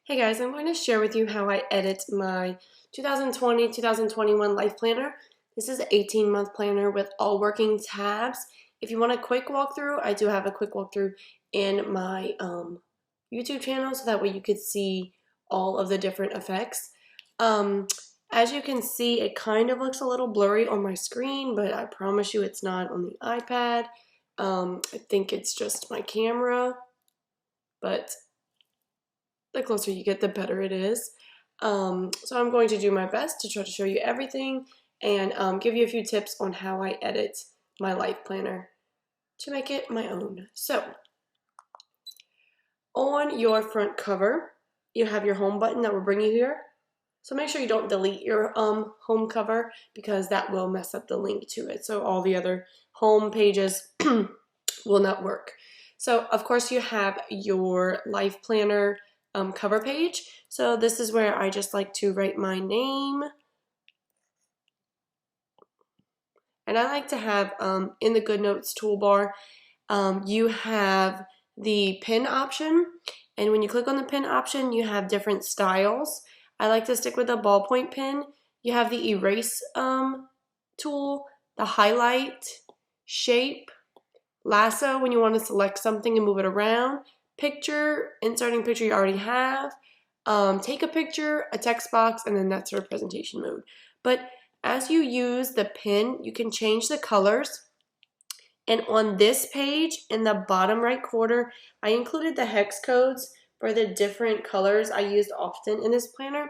Hey guys, I'm going to share with you how I edit my 2020-2021 life planner. This is an 18-month planner with all working tabs. If you want a quick walkthrough, I do have a quick walkthrough in my YouTube channel so that way you could see all of the different effects. As you can see, it kind of looks a little blurry on my screen, but I promise you it's not on the iPad. I think it's just my camera, but the closer you get, the better it is. So I'm going to do my best to try to show you everything and give you a few tips on how I edit my life planner to make it my own. So on your front cover, you have your home button that will bring you here. So make sure you don't delete your home cover because that will mess up the link to it. So all the other home pages will not work. So of course you have your life planner cover page. So this is where I just like to write my name. And I like to have in the Goodnotes toolbar, you have the pin option. And when you click on the pin option, you have different styles. I like to stick with a ballpoint pen. You have the erase tool, the highlight, shape, lasso when you want to select something and move it around, picture, inserting picture you already have, take a picture, a text box, and then that's our presentation mode. But as you use the pen, you can change the colors. And on this page, in the bottom right corner, I included the hex codes for the different colors I used often in this planner.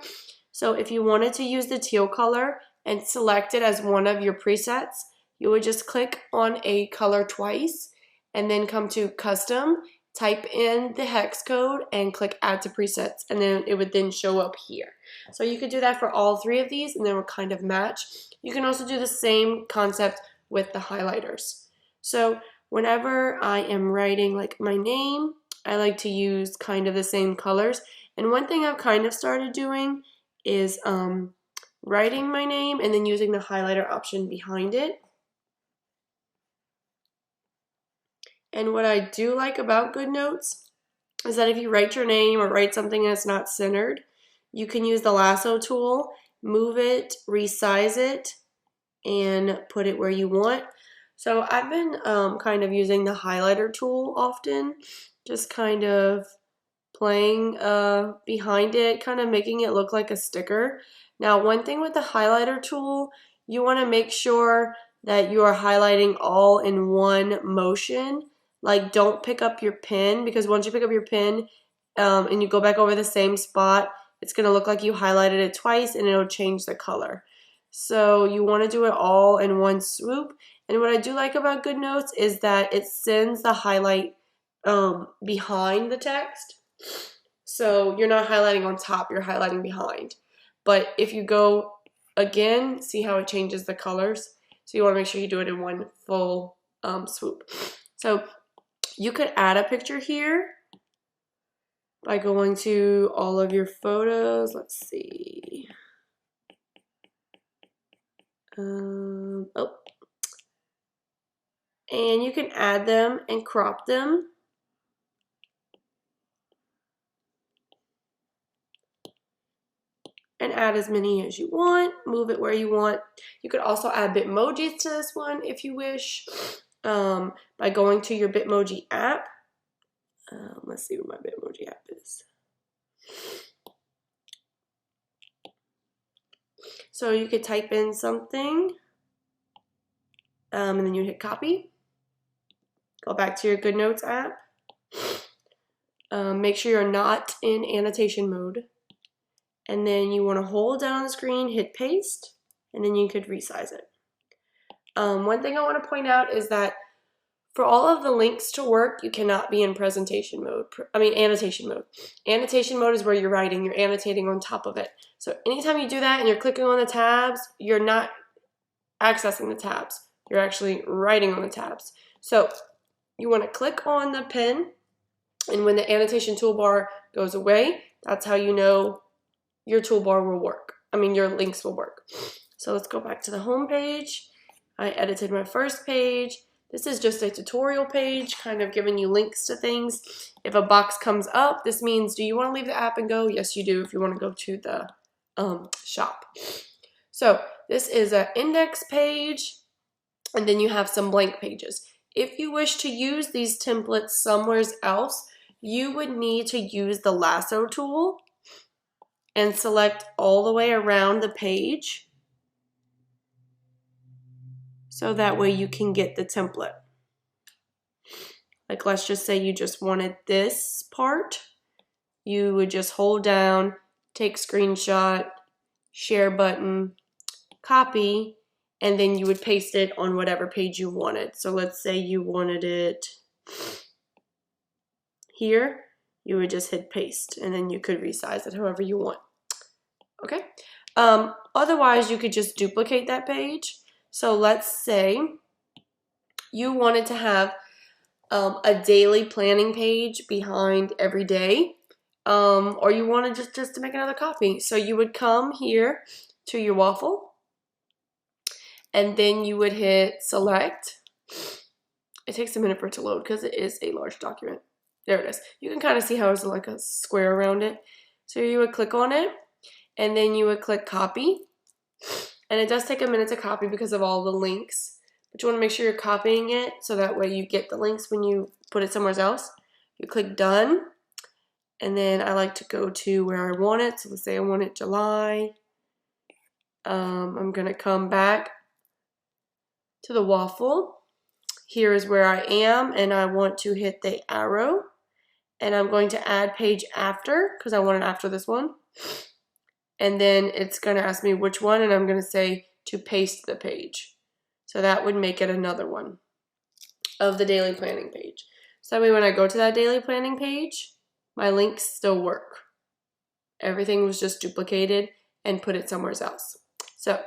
So if you wanted to use the teal color and select it as one of your presets, you would just click on a color twice and then come to custom, type in the hex code and click add to presets, and then it would then show up here. So you could do that for all three of these and they will kind of match. You can also do the same concept with the highlighters. So whenever I am writing like my name, I like to use kind of the same colors. And one thing I've kind of started doing is writing my name and then using the highlighter option behind it. And what I do like about Goodnotes is that if you write your name or write something that's not centered, you can use the lasso tool, move it, resize it, and put it where you want. So I've been kind of using the highlighter tool often, just kind of playing behind it, kind of making it look like a sticker. Now, one thing with the highlighter tool, you want to make sure that you are highlighting all in one motion. Like, don't pick up your pen, because once you pick up your pen and you go back over the same spot, it's going to look like you highlighted it twice and it'll change the color. So you want to do it all in one swoop. And what I do like about Goodnotes is that it sends the highlight behind the text. So you're not highlighting on top, you're highlighting behind. But if you go again, see how it changes the colors? So you want to make sure you do it in one full swoop. So you could add a picture here by going to all of your photos. Let's see. And you can add them and crop them. And add as many as you want, move it where you want. You could also add Bitmojis to this one if you wish by going to your Bitmoji app. Let's see what my Bitmoji app is. So you could type in something and then you hit copy. Go back to your Goodnotes app. Make sure you're not in annotation mode. And then you want to hold down on the screen, hit paste, and then you could resize it. One thing I want to point out is that for all of the links to work, you cannot be in annotation mode. Annotation mode is where you're writing, you're annotating on top of it. So anytime you do that and you're clicking on the tabs, you're not accessing the tabs. You're actually writing on the tabs. So you want to click on the pen, and when the annotation toolbar goes away, that's how you know your toolbar will work. Your links will work. So let's go back to the home page. I edited my first page. This is just a tutorial page, kind of giving you links to things. If a box comes up, this means, do you want to leave the app and go? Yes, you do if you want to go to the shop. So this is an index page, and then you have some blank pages. If you wish to use these templates somewhere else, you would need to use the lasso tool and select all the way around the page, so that way you can get the template. Like, let's just say you just wanted this part. You would just hold down, take screenshot, share button, copy, and then you would paste it on whatever page you wanted. So let's say you wanted it here, you would just hit paste, and then you could resize it however you want. Okay. Otherwise, you could just duplicate that page. So let's say you wanted to have a daily planning page behind every day, or you wanted just to make another copy. So you would come here to your waffle, and then you would hit select. It takes a minute for it to load because it is a large document. There it is. You can kind of see how it's like a square around it. So you would click on it, and then you would click copy. And it does take a minute to copy because of all the links. But you want to make sure you're copying it so that way you get the links when you put it somewhere else. You click done. And then I like to go to where I want it. So let's say I want it July. I'm going to come back to the waffle. Here is where I am, and I want to hit the arrow. And I'm going to add page after because I want it after this one. And then it's going to ask me which one, and I'm going to say to paste the page. So that would make it another one of the daily planning page. So that way when I go to that daily planning page, my links still work. Everything was just duplicated and put it somewhere else. So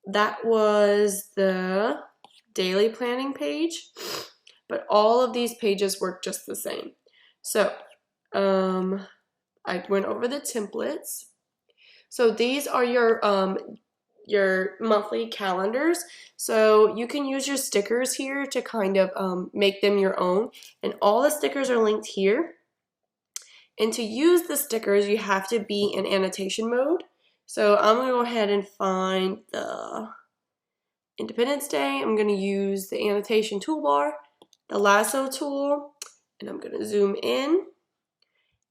that was the daily planning page, but all of these pages work just the same. So I went over the templates. So these are your monthly calendars. So you can use your stickers here to kind of make them your own. And all the stickers are linked here. And to use the stickers, you have to be in annotation mode. So I'm going to go ahead and find the Independence Day. I'm going to use the annotation toolbar, the lasso tool, and I'm going to zoom in.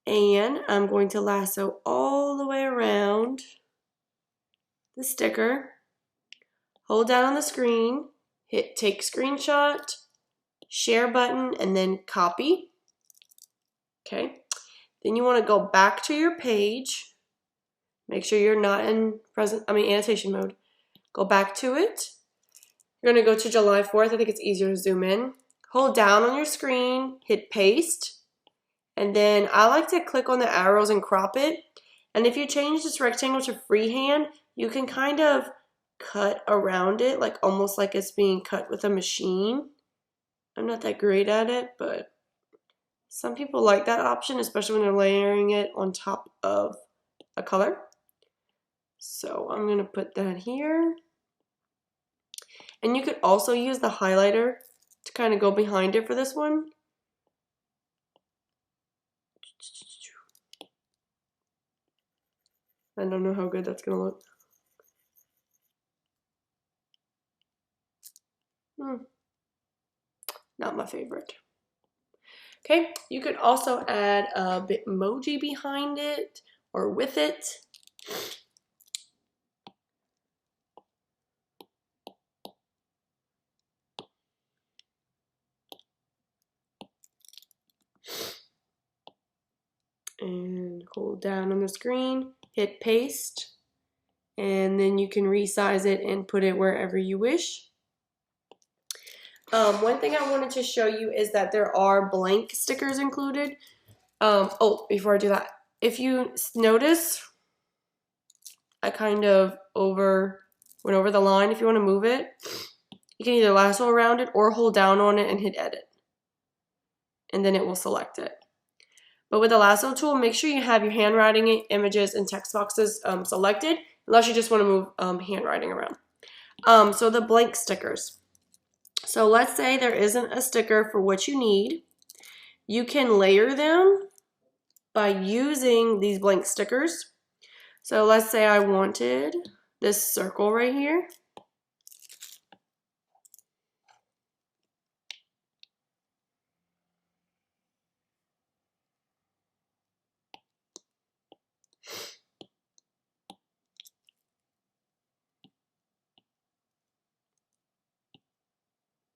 And I'm going to lasso all the way around the sticker. Hold down on the screen, hit take screenshot, share button, and then copy. Okay. Then you want to go back to your page. Make sure you're not in annotation mode. Go back to it. You're going to go to July 4th. I think it's easier to zoom in. Hold down on your screen, hit paste. And then I like to click on the arrows and crop it. And if you change this rectangle to freehand, you can kind of cut around it, like almost like it's being cut with a machine. I'm not that great at it, but some people like that option, especially when they're layering it on top of a color. So I'm going to put that here. And you could also use the highlighter to kind of go behind it for this one. I don't know how good that's going to look. Not my favorite. Okay, you could also add a Bitmoji behind it or with it. And hold down on the screen, hit paste, and then you can resize it and put it wherever you wish. One thing I wanted to show you is that there are blank stickers included. Oh, before I do that, if you notice, I kind of went over the line. If you want to move it, you can either lasso around it or hold down on it and hit edit. And then it will select it. But with the lasso tool, make sure you have your handwriting, images, and text boxes selected, unless you just want to move handwriting around. So the blank stickers. So let's say there isn't a sticker for what you need. You can layer them by using these blank stickers. So let's say I wanted this circle right here.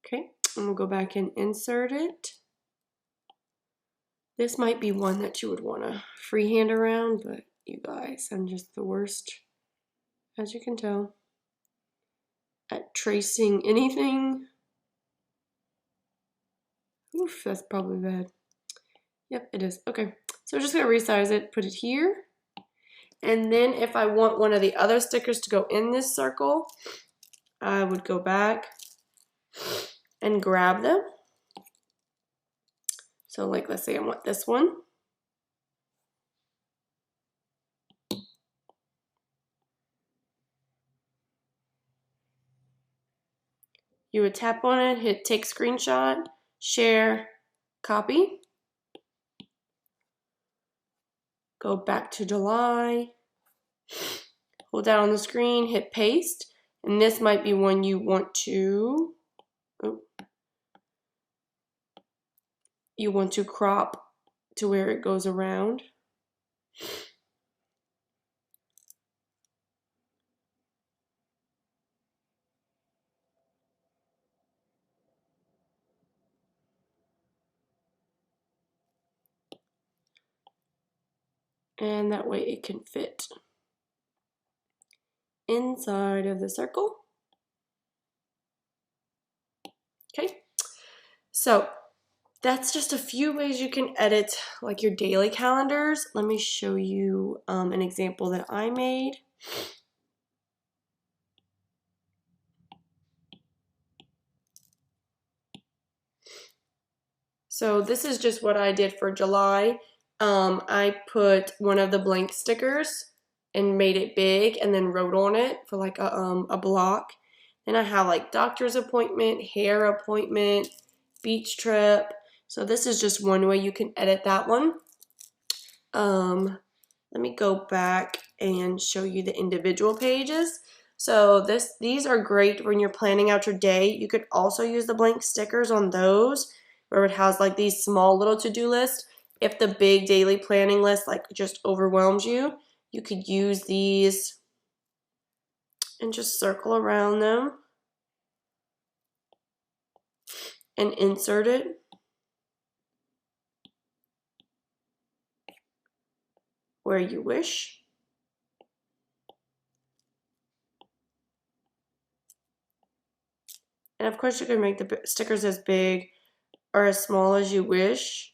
Okay, and we'll go back and insert it. This might be one that you would want to freehand around, but you guys, I'm just the worst, as you can tell, at tracing anything. Oof, that's probably bad. Yep, it is. Okay, so we're just gonna resize it, put it here. And then if I want one of the other stickers to go in this circle, I would go back and grab them. So like, let's say I want this one. You would tap on it, hit take screenshot, share, copy. Go back to July, hold down on the screen, hit paste, and this might be one you want to, crop to where it goes around. And that way it can fit inside of the circle. Okay, so that's just a few ways you can edit like your daily calendars. Let me show you an example that I made. So this is just what I did for July. I put one of the blank stickers and made it big and then wrote on it for like a block. Then I have like doctor's appointment, hair appointment, beach trip. So this is just one way you can edit that one. Let me go back and show you the individual pages. So these are great when you're planning out your day. You could also use the blank stickers on those where it has like these small little to-do lists. If the big daily planning list like just overwhelms you, you could use these and just circle around them and insert it. Where you wish. And of course you can make the stickers as big or as small as you wish,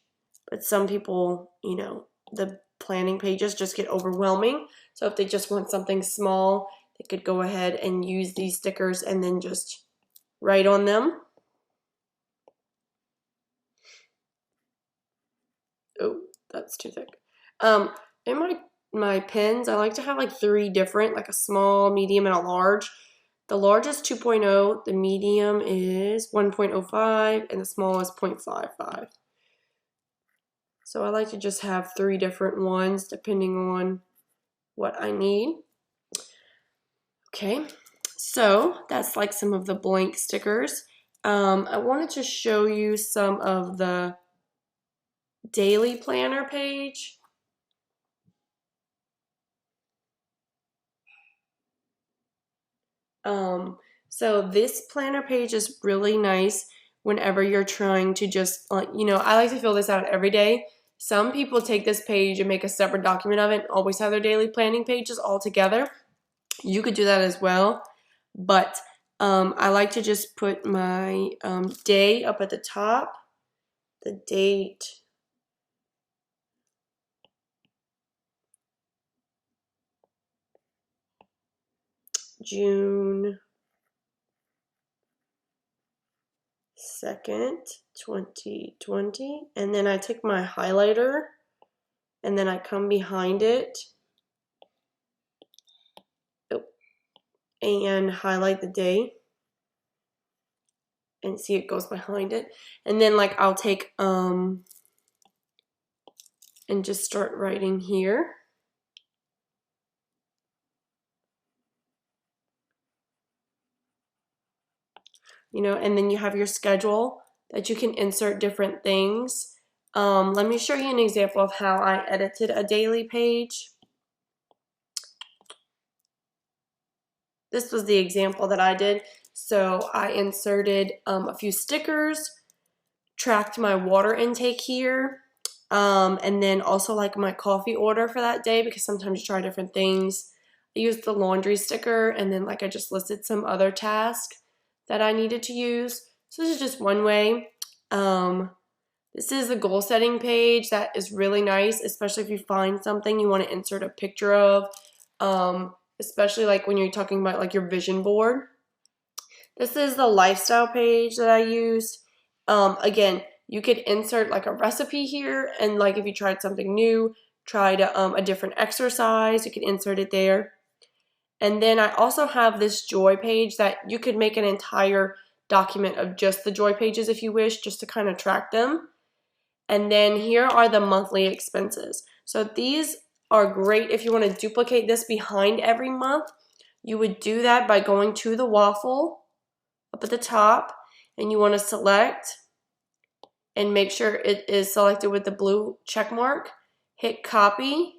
but some people, you know, the planning pages just get overwhelming. So if they just want something small, they could go ahead and use these stickers and then just write on them. Oh, that's too thick. In my pens, I like to have like 3 different, like a small, medium, and a large. The large is 2.0, the medium is 1.05, and the small is 0.55. So I like to just have 3 different ones depending on what I need. Okay, so that's like some of the blank stickers. I wanted to show you some of the daily planner page. So this planner page is really nice whenever you're trying to just, like, you know, I like to fill this out every day. Some people take this page and make a separate document of it and always have their daily planning pages all together. You could do that as well, but I like to just put my day up at the top, the date, June 2nd, 2020, and then I take my highlighter and then I come behind it and highlight the day. and see it goes behind it. And then like I'll take and just start writing here. You know, and then you have your schedule that you can insert different things. Let me show you an example of how I edited a daily page. This was the example that I did. So I inserted a few stickers, tracked my water intake here, and then also like my coffee order for that day, because sometimes you try different things. I used the laundry sticker, and then like I just listed some other tasks that I needed to use. So this is just one way. This is the goal setting page that is really nice, especially if you find something you want to insert a picture of, especially like when you're talking about like your vision board. This is the lifestyle page that I used. Again, you could insert like a recipe here, and like if you tried something new, tried a different exercise, you could insert it there. And then I also have this joy page that you could make an entire document of just the joy pages if you wish, just to kind of track them. And then here are the monthly expenses. So these are great if you want to duplicate this behind every month. You would do that by going to the waffle up at the top, and you want to select and make sure it is selected with the blue check mark. Hit copy.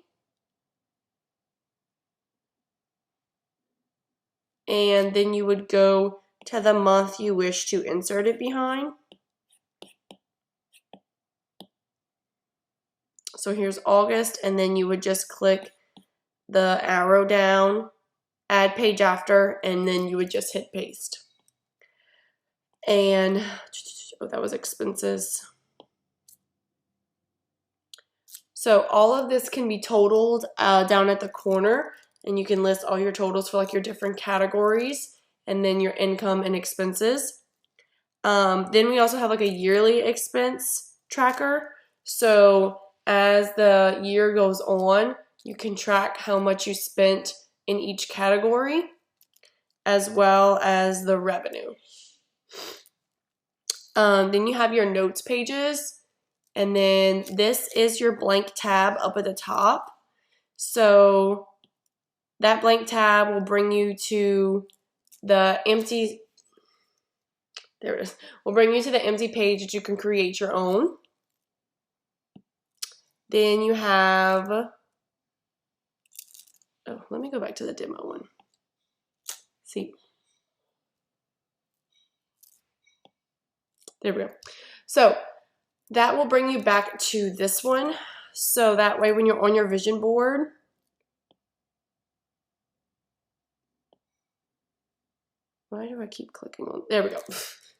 And then you would go to the month you wish to insert it behind. So here's August, and then you would just click the arrow down, add page after, and then you would just hit paste. And, oh, that was expenses. So all of this can be totaled down at the corner, and you can list all your totals for like your different categories, and then your income and expenses. Then we also have like a yearly expense tracker. So as the year goes on, you can track how much you spent in each category, as well as the revenue. Then you have your notes pages, and then this is your blank tab up at the top. So that blank tab will bring you to the empty, there it is, will bring you to the empty page that you can create your own. Then you have, oh, let me go back to the demo one. See, there we go. So that will bring you back to this one. So that way when you're on your vision board, why do I keep clicking on, there we go.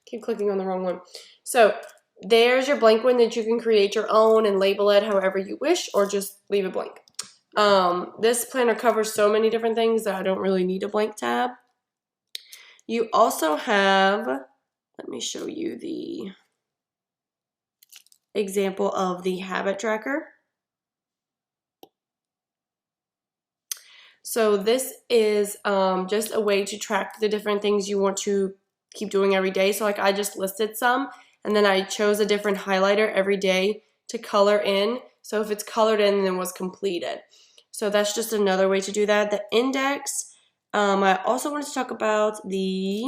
Keep clicking on the wrong one. So there's your blank one that you can create your own and label it however you wish, or just leave it blank. This planner covers so many different things that I don't really need a blank tab. You also have, let me show you the example of the habit tracker. So this is just a way to track the different things you want to keep doing every day. So like I just listed some, and then I chose a different highlighter every day to color in. So if it's colored in, then it was completed. So that's just another way to do that. The index, I also wanted to talk about the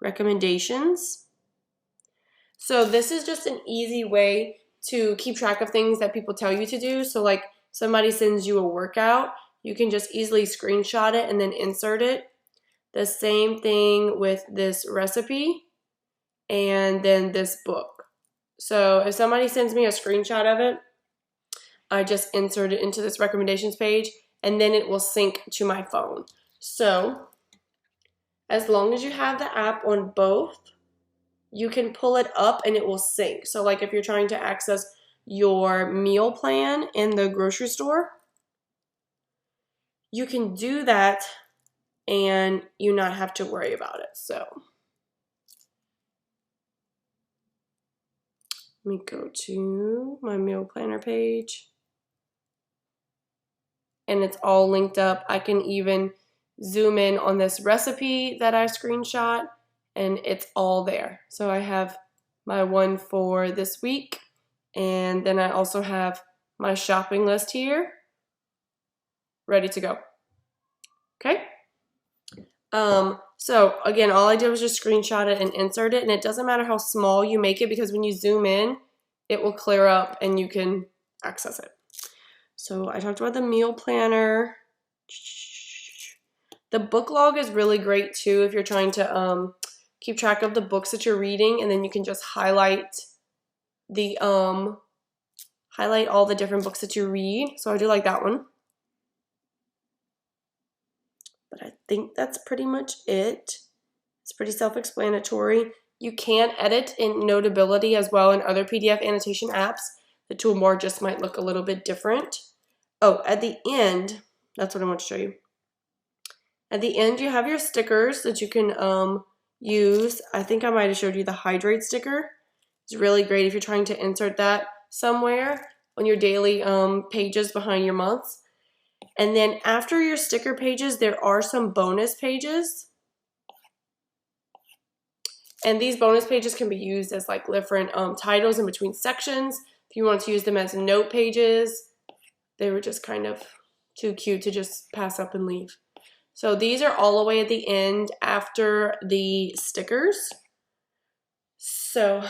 recommendations. So this is just an easy way to keep track of things that people tell you to do. So like somebody sends you a workout, you can just easily screenshot it and then insert it. The same thing with this recipe and then this book. So if somebody sends me a screenshot of it, I just insert it into this recommendations page, and then it will sync to my phone. So as long as you have the app on both, you can pull it up and it will sync. So like if you're trying to access your meal plan in the grocery store, you can do that and you not have to worry about it. So let me go to my meal planner page, and it's all linked up. I can even zoom in on this recipe that I screenshot, and it's all there. So I have my one for this week, and then I also have my shopping list here ready to go. Okay? So again, all I did was just screenshot it and insert it, and it doesn't matter how small you make it because when you zoom in, it will clear up and you can access it. So I talked about the meal planner. The book log is really great too if you're trying to keep track of the books that you're reading, and then you can just highlight the highlight all the different books that you read. So I do like that one. But I think that's pretty much it. It's pretty self-explanatory. You can edit in Notability as well in other PDF annotation apps. The toolbar just might look a little bit different. Oh, at the end, that's what I want to show you. At the end, you have your stickers that you can use. I think I might have showed you the hydrate sticker. It's really great if you're trying to insert that somewhere on your daily pages behind your months. And then after your sticker pages, there are some bonus pages. And these bonus pages can be used as like different titles in between sections. If you want to use them as note pages, they were just kind of too cute to just pass up and leave. So these are all the way at the end after the stickers. So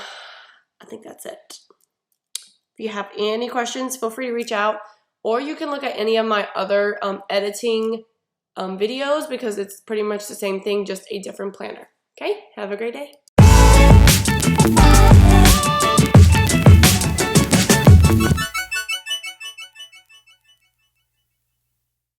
I think that's it. If you have any questions, feel free to reach out, or you can look at any of my other editing videos because it's pretty much the same thing, just a different planner. Okay, have a great day.